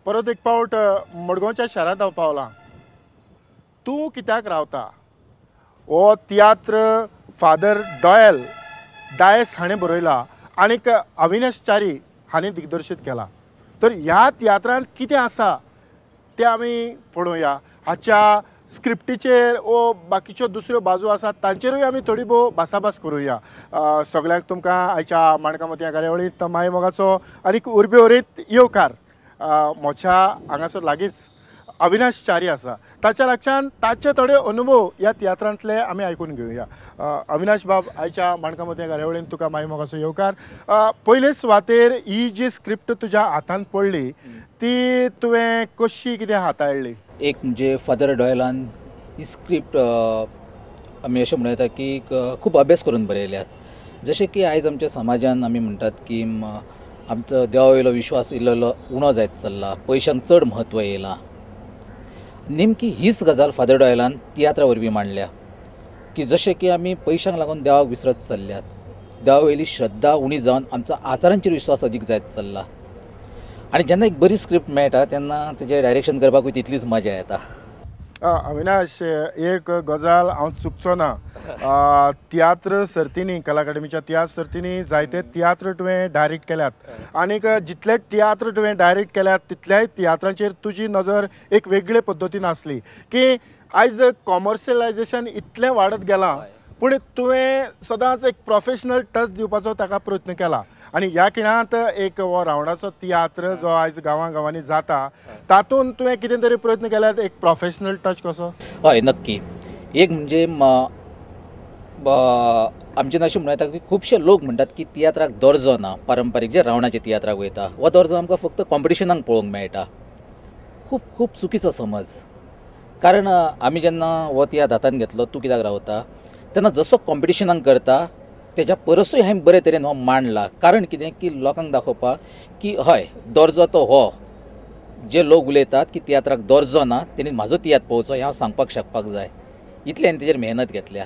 परत एक पावट मडगांवच्या शहरांत हांव पावलां. तूं कित्याक रावता हो तियात्र फादर डॉयल डायस हाणें बरयला आनीक अविनाश च्यारी हाणें दिग्दर्शीत केला. तर ह्या तियात्रांत कितें आसा तें आमी पळोवया. हाच्या स्क्रिप्टीचेर वो बाकीच्यो दुसऱ्यो बाजू आसात तांचेरूय आमी थोडी भोव भासाभास करुया. सगळ्यांक तुमकां आयच्या माणकामती ह्या कार्यावळींत माय मोगाचो आनीक उर्बेवरीत येवकार. मोच्या हांगासर लागींच अविनाश च्यारी आसा. ताच्या लागच्यान ताचे थोडे अनुभव ह्या तियात्रांतले आमी आयकून घेवया. अविनाश बाब, आयच्या माणकामती कार्यावळींत तुका माय मोगाचो येवकार. पयले सुवातेर ही जी स्क्रिप्ट तुज्या हातांत पडली ती तुवें कशी कितें हाताळ्ळी? एक म्हणजे फादर डॉयलान ही स्क्रिप्ट आमी अशें म्हणूं येता की खूब अभ्यास करून बरयल्यात. जशें की आयज आमच्या समाजान आमी म्हणटात की आमचो देवा वयलो विश्वास इल्लो उणो जायत चल्ला, पयशांक चड म्हत्व येयलां. नेमकी हीच गजाल फादर डॉयलान तियात्रा वरवीं मांडल्या की जशें की आमी पयशांक लागून देवाक विसरत चल्ल्यात. देवा वयली श्रद्धा उणी जावन आमचो आचारांचेर विश्वास अदीक जायत चल्ला. आनी जेन्ना एक बरी स्क्रिप्ट मेळटा तेन्ना तेजें डायरेक्शन करपाकूय तितलीच मजा येता. अविनाश, एक गजाल हांव चुकचो ना. तियात्र सर्तींनी, कला अकादमीच्या तियात्र सर्तींनी जायते तियात्र तुवें डायरेक्ट केल्यात आनीक जितले तियात्र तुवें डायरेक्ट केल्यात तितल्याय तियात्रांचेर तुजी नजर एक वेगळे पद्दतीन आसली की आयज कॉमर्शियलायजेशन इतलें वाडत गेलां पूण तुवें सदांच एक प्रोफेशनल टच दिवपाचो ताका प्रयत्न केला. आनी ह्या खिणांत एक हो रावणाचो तियात्र जो आयज गांवांनी जाता तातूंत तुवें कितें तरी प्रयत्न केल्यात एक प्रोफेशनल टच कसो? हय, नक्की. एक म्हणजे आमचें अशें म्हणूं येता की खुबशे लोक म्हणटात की तियात्राक दर्जो ना. पारंपारीक जे रावणाचे तियात्राक वयता हो दर्जो आमकां फक्त कॉम्पिटिशनाक पळोवंक मेळटा. खूब चुकीचो समज. कारण आमी जेन्ना हो तियात्र हातांत घेतलो तूं कित्याक रावता तेन्ना जसो कॉम्पिटिशनाक करता तेच्या परसूय हांवें बरे तरेन हो मांडला. कारण कितें की लोकांक दाखोवपाक की हय दर्जो तो हो. जे लोक उलयतात की तियात्राक दर्जो ना तेणी म्हाजो तियात्र पळोवचो हें हांव सांगपाक शकपाक जाय. इतली हांवें तेजेर मेहनत घेतल्या.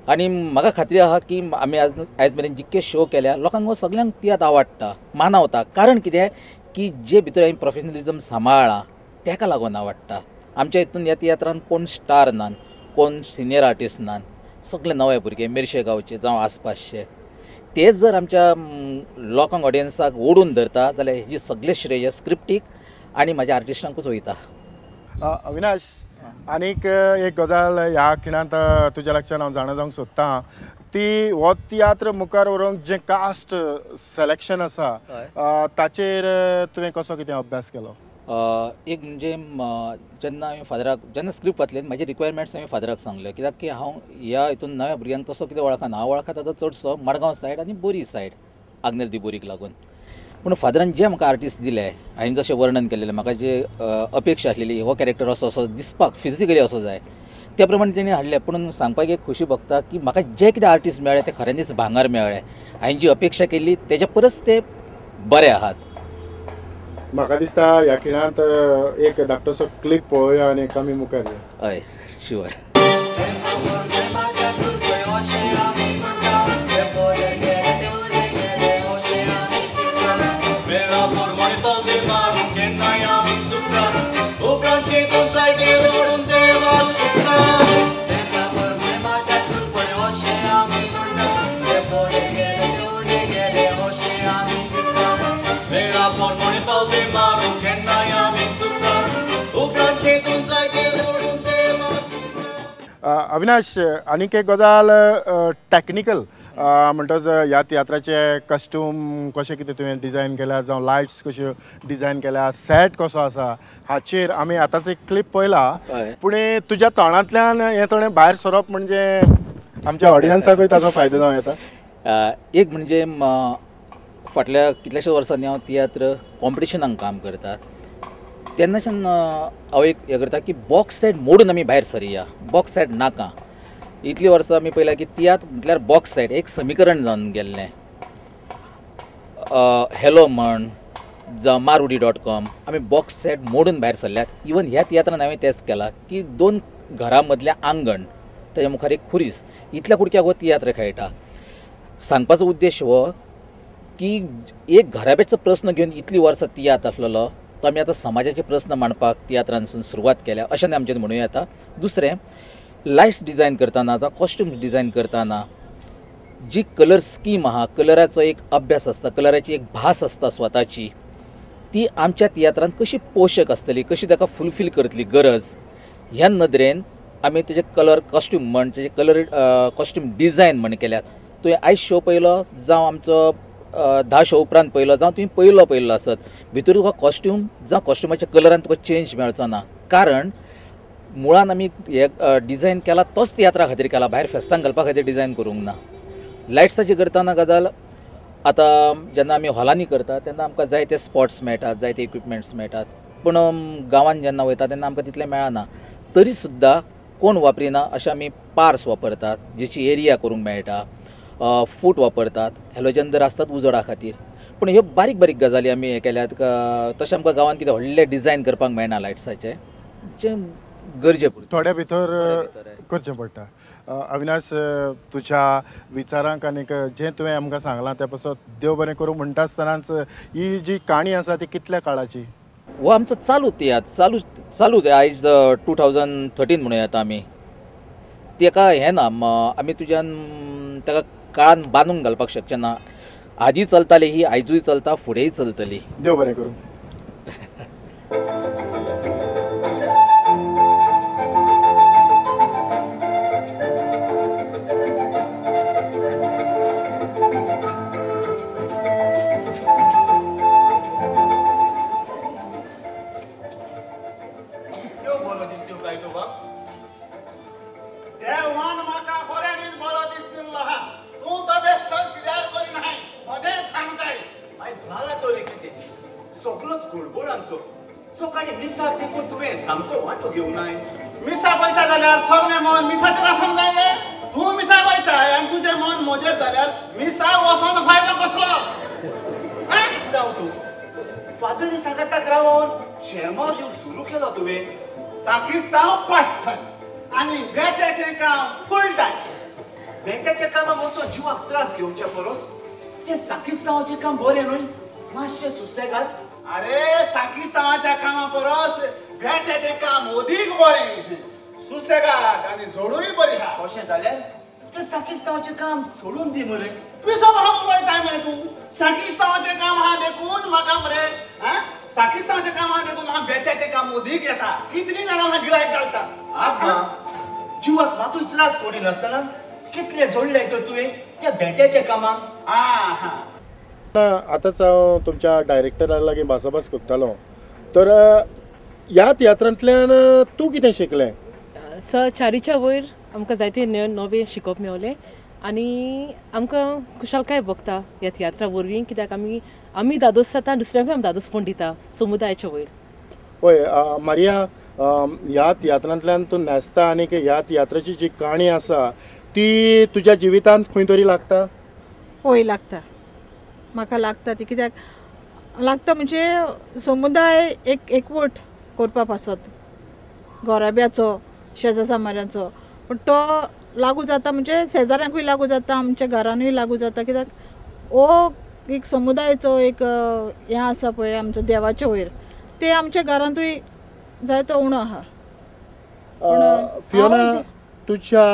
आनी म्हाका खात्री आहा की आमी आयज मेरेन जितके शो केल्या लोकांक हो सगळ्यांक तियात्र आवडटा, मानवता. कारण कितें की जे भितर हांवें प्रोफेशनलिजम सांबाळ्ळां तेका लागून आवडटा. आमच्या हितून ह्या तियात्रांत कोण स्टार नात, कोण सिनियर आर्टिस्ट नात. सगळे नवे भुरगे मेरशे गांवचे जावं आसपासचे. तेच जर आमच्या लोकांक ऑडियन्साक ओडून धरता जाल्यार हेजी सगळे श्रेय स्क्रिप्टीक आनी म्हाज्या आर्टिस्टांकूच वयता. अविनाश, आनीक एक गजाल ह्या खिणांत तुज्या लागच्यान हांव जाणा जावंक सोदतां ती हो तियात्र मुखार व्हरूंक जें कास्ट सिलेक्शन आसा ताचेर तुवें कसो कितें अभ्यास केलो? एक म्हणजे जेन्ना हांवें फादराक जेन्ना स्क्रिप्ट वाचले म्हाजे रिक्वायरमेंट्स हांवें फादराक सांगले. कित्याक की हांव ह्या हितून नव्या भुरग्यांक तसो कितें वळखना. हांव वळखता तो चडसो मडगांव सायड आनी बोरी सायड, आग्नेल दी बोरीक लागून. पूण फादरान जे म्हाका आर्टिस्ट दिले हांवें जशें वर्णन केलेलें म्हाका जे अपेक्षा आसलेली हो कॅरेक्टर असो दिसपाक फिजिकली असो जाय त्या प्रमाणे तेणी हाडले. पूण सांगपाक एक खुशी भोगता की म्हाका जे कितें आर्टिस्ट मेळ्ळे ते खऱ्यांनीच भांगर मेळ्ळे. हांवें जी अपेक्षा केल्ली तेच्या परस ते बरे आहात. म्हाका दिसता ह्या खिणांत एक धाकटोसो क्लिप पळोवया आनी आमी मुखार या. हय, शुअर. अविनाश, आनीक एक गजाल टॅक्निकल म्हणटच ह्या तियात्राचे कस्ट्यूम कशें कितें तुवें डिजायन केल्या जावं लायट्स कश्यो डिजायन केल्या, सेट कसो आसा हाचेर आमी आतांच एक क्लिप पळयला. पूण तुज्या तोंडांतल्यान हें थोडें भायर सरप म्हणजे आमच्या ऑडियन्साकूय ताचो फायदो जावं येता. एक म्हणजे फाटल्या कितल्याशाच वर्सांनी हांव तियात्र कॉम्पिटिशनाक काम करता. तेन्नाच्यान हांव एक हें करता की बॉक्स सेट मोडून आमी भायर सरया. बॉक्स सेट नाका. इतलीं वर्सां आमी पळयलां की तियात्र म्हटल्यार बॉक्स सेट एक समीकरण जावन गेल्लें. हॅलो म्हण जावं मारुडी.com आमी बॉक्स सेट मोडून भायर सरल्यात. इवन ह्या तियात्रान हांवें तेंच केलां की 2 घरां मदलें आंगण ताच्या मुखार एक खुरीस इतल्या कुडक्याक हो तियात्र खेळटा. सांगपाचो उद्देश हो की एक घराब्याचो प्रस्न घेवन इतलीं वर्सां तियात्र आसलेलो तो आमी आतां समाजाचे प्रस्न मांडपाक तियात्रांसून सुरवात केल्या अशें आमचें म्हणूं येता. दुसरें, लायट्स डिझायन करतना जावं कॉस्ट्यूम्स डिझायन करतना जी कलर स्कीम आहा, कलराचो एक अभ्यास आसता, कलराची एक भास आसता स्वताची, ती आमच्या तियात्रांत कशी पोषक आसतली, कशी ताका फुलफील करतली गरज, ह्या नदरेन आमी तेजे कलर कॉस्ट्यूम म्हण तेजे कलर कॉस्ट्यूम डिझायन म्हण केल्यात. तुवें आयज शो पळयलो जावं आमचो 10 शो उपरांत पळयलो जावं तुवें पळयलो आसत, भितर तुका कॉस्ट्यूम जावं कॉस्ट्युमाच्या कलरान तुका चेंज मेळचो ना. कारण मुळान आमी हे डिझायन केला तोच तियात्रा खातीर केला, भायर फेस्तांक घालपा खातीर डिझायन करूंक ना. लायट्साची करतना गजाल आतां जेन्ना आमी हॉलांनी करता तेन्ना आमकां जायते स्पॉट्स मेळटात, जायते इक्विपमेंट्स मेळटात, पूण गांवांत जेन्ना वयता तेन्ना आमकां तितलें मेळना. तरी सुद्दां कोण वापरिना अशें आमी पार्स वापरतात, जेची एरिया करूंक मेळटा, फूट वापरतात, हॅलोजन जर आसतात उजोडा खातीर. पूण ह्यो बारीक बारीक गजाली आमी हे केल्यात. तशें आमकां गांवांत कितें व्हडलें डिझायन करपाक मेळना लायट्साचें, जे गरजे पुरते थोड्या भितर करचें पडटा. अविनाश, तुज्या विचारांक आनीक जें तुवें आमकां सांगलां त्या पासत देव बरें करूं म्हणटा आसतनाच ही जी काणी आसा ती कितल्या काळाची? हो आमचो चालू तियात्र चालू आयज 2013 म्हणूं येता आमी. ताका हें ना, आमी तुज्यान ताका काळान बांदूंक घालपाक शकचे ना. आदी चलताली ही, आयजूय चलता, फुडेंय चलतली. देव बरें करूं. देवान म्हाका खऱ्यांनीच बरो दिसतिल्लो हा. तूं तो बेश्टो पिड्यार करिनाय, मदेंच सांगताय. आयज जाला तो रे कितें सगळोच घोडबोडांचो. सकाळी मिसाक देखून तुवें सामको वांटो घेवनाय. मिसाक वयता जाल्यार सगळें मन मिसाचेर आसूंक जाय रे. तूं मिसाक वयताय आनी तुजें मन म्हजेर जाल्यार मिसाक वचोन फायदो कसलो? दिसता तूं फादरी सांगाताक रावोन शेमाव दिवंक सुरू केलो तुवें. साकिस्तांव पाठ्ठन आनी बेट्याचें काम फूल टायम. बेट्याच्या कामाक वचून जिवाक त्रास घेवच्या परस तें साकिस्तांवाचें काम बरें न्हय, मातशें सुसेगाद. अरे साकिस्तांवाच्या कामा परस बेट्याचें काम अदीक बरें, सुसेगाद आनी जोडूय बरी हा. अशें जाल्यार तें साकिस्तांवाचें काम सोडून दी मरे. पिसो भाव उलयताय मरे तूं. साकिस्तांवाचें काम हा देखून म्हाका मरे साकिस्तांवाचें काम हा देखून म्हाका बेट्याचें काम अदीक येता. कितलीं जाणां म्हाका गिरायक घालता. आब्बा, जिवाक मातूय त्रास कोडी नासतना कितले जोडले तर तुवें त्या बेट्याच्या कामाक. आतांच हांव तुमच्या डायरेक्टरा लागीं भासाभास करतालो. तर ह्या तियात्रांतल्यान तूं कितें शिकलें? सर, 4च्या वयर आमकां जायते नवे शिकप मेवलें आनी आमकां खुशालकाय भोगता ह्या तियात्रा वरवीं. कित्याक आमी दादोस जाता, दुसऱ्यांकूय आमी दादोसपण दिता समुदायाच्या वयर. होय मारिया, ह्या तियात्रांतल्यान तूं न्हेसता आनी ह्या तियात्राची जी काणी आसा ती तुज्या जिवितांत खंय तरी लागता? होय, लागता. म्हाका लागता ती. कित्याक लागता म्हणजे समुदाय एकवट करपा पासत घोराब्याचो, शेजा सामाऱ्यांचो. पूण तो लागू जाता म्हणजे शेजाऱ्यांकूय लागू जाता, आमच्या घरानूय लागू जाता. कित्याक हो एक समुदायाचो एक हें आसा पळय आमच्या देवाचे वयर, ते आमच्या घरांतूय जाय तो उणो आहा. फियोना, तुज्या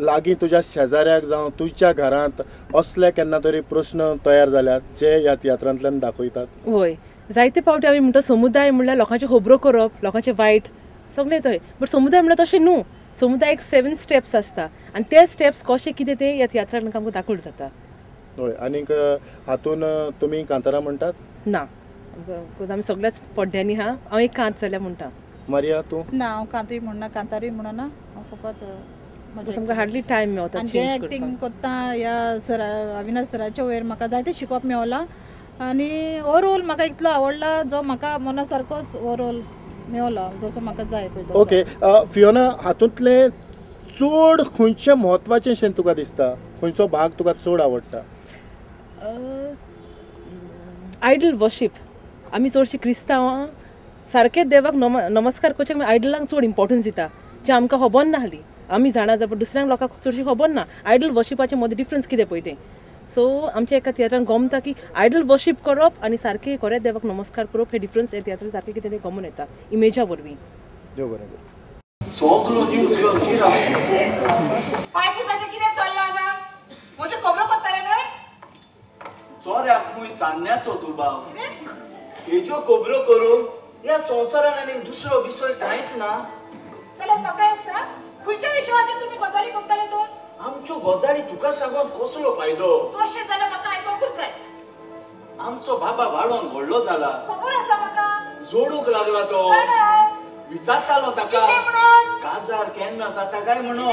लागीं तुज्या शेजाऱ्याक जावं तुज्या घरांत असले केन्ना तरी प्रश्न तयार जाल्यात जे ह्या तियात्रांतल्यान दाखयतात? होय, जायते फावटी आमी म्हणटा समुदाय म्हणल्यार लोकांचे खबरो करप, लोकांचे वायट सगळें थंय. बट समुदाय म्हणल्यार तशें न्हू. समुदायाक 7 स्टेप्स आसता आनी ते स्टेप्स कशे कितें ते ह्या तियात्रांत आमकां दाखोवंक जाता. होय, आनीक हातून तुमी कांतारां म्हणटात? ना, बिकॉज आमी सगळ्याच पड्ड्यांनी हा. हांव एक कांत जाल्यार म्हणटा. मारिया, तूं? ना, हांव कांतूय म्हणना, कांतारूय म्हणना. हांव फकत आमकां हार्डली टायम मेवता जे एक्टींग कोत्ता ह्या सरा अविनाश सराच्या वयर म्हाका जायते शिकप मेवला आनी हो रोल म्हाका इतलो आवडला जो म्हाका मना सारकोच हो रोल मेवला जसो म्हाका जाय पळय. ओके, फियोना, हातूंतले चड खंयचें म्हत्वाचें शें तुका दिसता? खंयचो भाग तुका चड आवडटा? Idle worship. आमी चडशीं क्रिस्तांवां सारके देवाक नमस्कार करचे आयडलांक चड इम्पॉर्टन्स दिता, जे आमकां खबर ना हाली. आमी जाणा जाय, पण दुसऱ्यांक लोकांक चडशी खबर ना आयडल वर्शिपाचे मदें डिफरन्स कितें पळय तें. सो आमच्या एका तियात्रान गमता की आयडल वर्शीप करप आनी सारकें खरें देवाक नमस्कार करप हे डिफरन्स हे तियात्रान सारकें कितें तें गमून येता इमेजा वरवीं. देव बरें करूं. सगळो न्यूज घेवची पायपुताचें कितें चल्लां आतां? म्हज्यो खबरो करतले न्हय? चोऱ्याक खूंय चान्न्याचो दुबाव. हेज्यो खबरो करून ह्या संवसारान आनी दुसरो विसय कांयच ना. जाल्यार म्हाका एक सांग, खंयच्या विशयाचेर तुमी गजाली करतले तर? आमच्यो गजाली तुका सांगून कसलो फायदो? तशें जाल्यार म्हाका आयकोंकूच जाय. आमचो बाबा वाडोवन व्हडलो जाला. खबर आसा म्हाका. जोडूंक लागला तो. विचारतालो ताका कितें म्हणून? काजार केन्ना जाता काय म्हणून.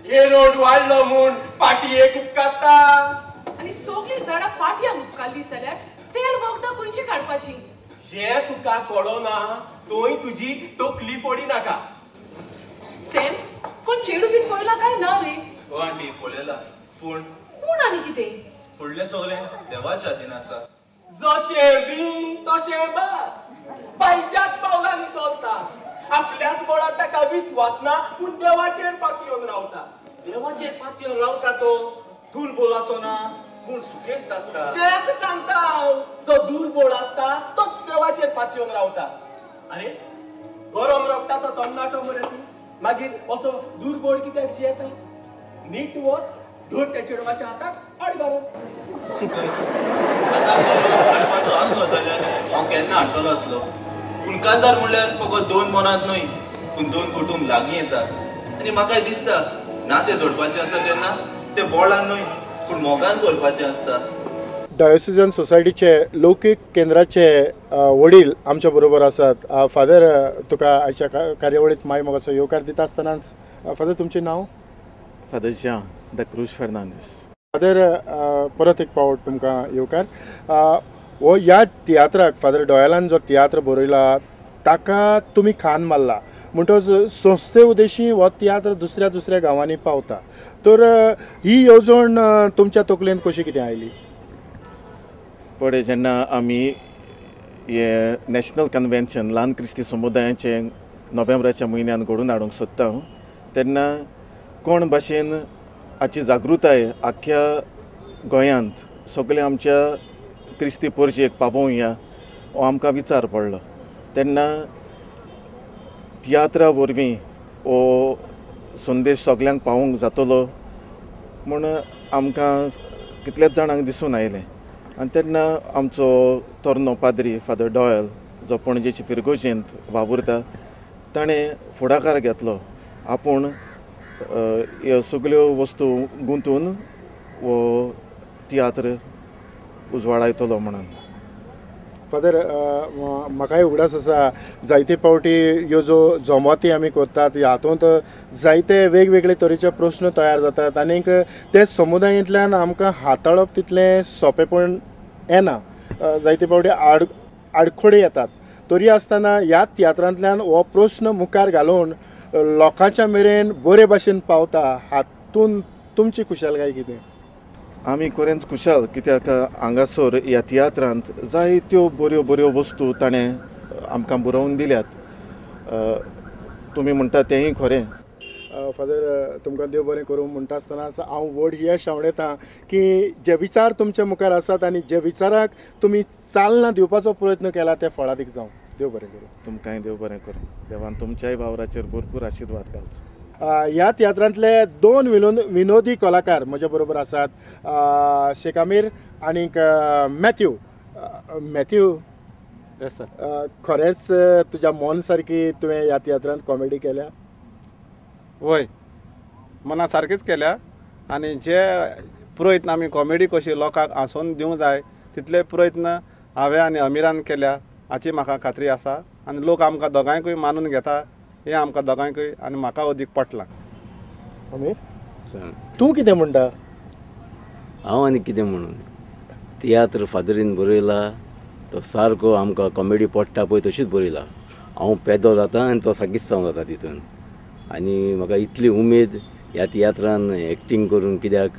हे रोड वाडलो म्हूण पाटयेक उपकारता. आनी सगळीं झाडां पाटयाक उपकारली जाल्यार तेल वखदां खंयची काडपाची? जे तुका कळना तोय तुजी तकली फोडी नाका. सेम कोण चेडू बीन पळयला काय ना रे? हो आंटी पळयला पूण पूण आनी कितें? फुडलें सगळें देवाच्या हातीन आसा. जशें बीन तशें बात. बायच्याच पावलांनी चलता. आपल्याच बळात ताका विश्वास ना पूण देवाचेर पातयेवन रावता. देवाचेर पातयेवन रावता तो दुर्बळ आसो ना पूण सुखेस्त आसता. तेच सांगता हांव. जो दुर्बळ आसता तोच देवाचेर पातयेवन रावता. अरे गरम रक्ताचो तरणाटो मरे तूं मागीर असो दुर्बळ कित्याक जियेता? नीट वच धर त्या चेडवाच्या हाताक आड घाल. आतां जर हाडपाचो आसलो जाल्यार हांव केन्ना हाडटलो आसलो. पूण काजार म्हणल्यार फकत 2 मनांत न्हय पूण 2 कुटुंब लागीं येतात. आनी म्हाकाय दिसता नातें जोडपाचें आसता तेन्ना तें बोळान न्हय पूण मोगान करपाचें आसता. डायोसिजन सोसायटीचे लौकीक केंद्राचे वडील आमच्या बरोबर आसात. फादर, तुका आयच्या कार्यावळीत माय मोगाचो येवकार दिता आसतनाच फादर तुमचें नांव? फादर जेan द क्रूज फेर्नांदीस. फादर, परत एक फावट तुमकां येवकार. हो ह्या तियात्राक फादर डॉयलान जो तियात्र बरयला ताका तुमी खान मारला म्हणटच संस्थे उद्देशी हो तियात्र दुसऱ्या दुसऱ्या गांवांनी पावता. तर ही येवजण तुमच्या तकलेंत कशी कितें आयली? पळय, जेन्ना आमी हे नॅशनल कन्वेन्शन ल्हान क्रिस्ती समुदायाचें नोव्हेंबराच्या म्हयन्यान घडोवन हाडूंक सोदता तेन्ना कोण भाशेन हाची जागृताय आख्या गोंयांत सगळ्या आमच्या क्रिस्ती परजेक पावोवया हो आमकां विचार पडलो. तेन्ना तियात्रा वरवीं हो संदेश सगल्यांक पावोवंक जातलो म्हूण आमकां कितलेच जाणांक दिसून आयलें. आनी तेन्ना आमचो तरनो पाद्री फादर डॉयल जो पणजेची पिरगोजेंत वावुरता ताणें फुडाकार घेतलो. आपूण ह्यो सगल्यो वस्तू गुंतून हो तियात्र उजवाडायतलो म्हणून. फादर, म्हाकाय उगडास आसा जायते फावटी ह्यो ज्यो जमाती आमी करतात हातूंत जायते वेगवेगळे तरेचे प्रश्न तयार जातात आनीक ते समुदायांतल्यान आमकां हाताळप तितलें सोंपेपण येना. जायते फावटी आडखळी येतात. तरी आसतना ह्या तियात्रांतल्यान हो प्रश्न मुखार घालून लोकांच्या मेरेन बरे भाशेन पावता. हातूंत तुमची खुशालकाय कितें? आमी खरेंच खुशाल, कित्याक हांगासर ह्या तियात्रांत जायत्यो बऱ्यो बऱ्यो वस्तू ताणें आमकां बरोवन दिल्यात. तुमी म्हणटा तेंय खरें. फादर, तुमकां देव बरें करूं म्हणटा आसतना हांव व्हड यश आवडटा की जे विचार तुमच्या मुखार आसात आनी जे विचाराक तुमी चालना दिवपाचो प्रयत्न केला ते फळादीक जावं. देव बरें करूं. तुमकांय देव बरें करूं. देवान तुमच्याय वावराचेर भरपूर आशिर्वाद घालचो. ह्या तियात्रांतले 2 विनोदी कलाकार म्हज्या बरोबर आसात, शेख आमीर आनीक मॅथ्यू. मॅथ्यू, खरेंच तुज्या मन सारकी तुवें ह्या तियात्रांत कॉमेडी केल्या? वय, मना सारकीच केल्या. आनी जे प्रयत्न आमी कॉमेडी कशी लोकांक हांसोवन दिवंक जाय तितले प्रयत्न हांवें आनी अमिरान केल्या हाची म्हाका खात्री आसा. आनी लोक आमकां दोगांयकूय मानून घेता हें आमकां दोगांयकूय आनी म्हाका अदीक पटलां. आमीर, तूं कितें म्हणटा? हांव आनी कितें म्हणून, तियात्र फादरीन बरयला तो सारको आमकां कॉमेडी पडटा पळय तशीच बरयला. हांव पेदो जाता आनी तो सागिस्तांव जाता तितून. आनी म्हाका इतली उमेद ह्या तियात्रान एक्टींग करून, कित्याक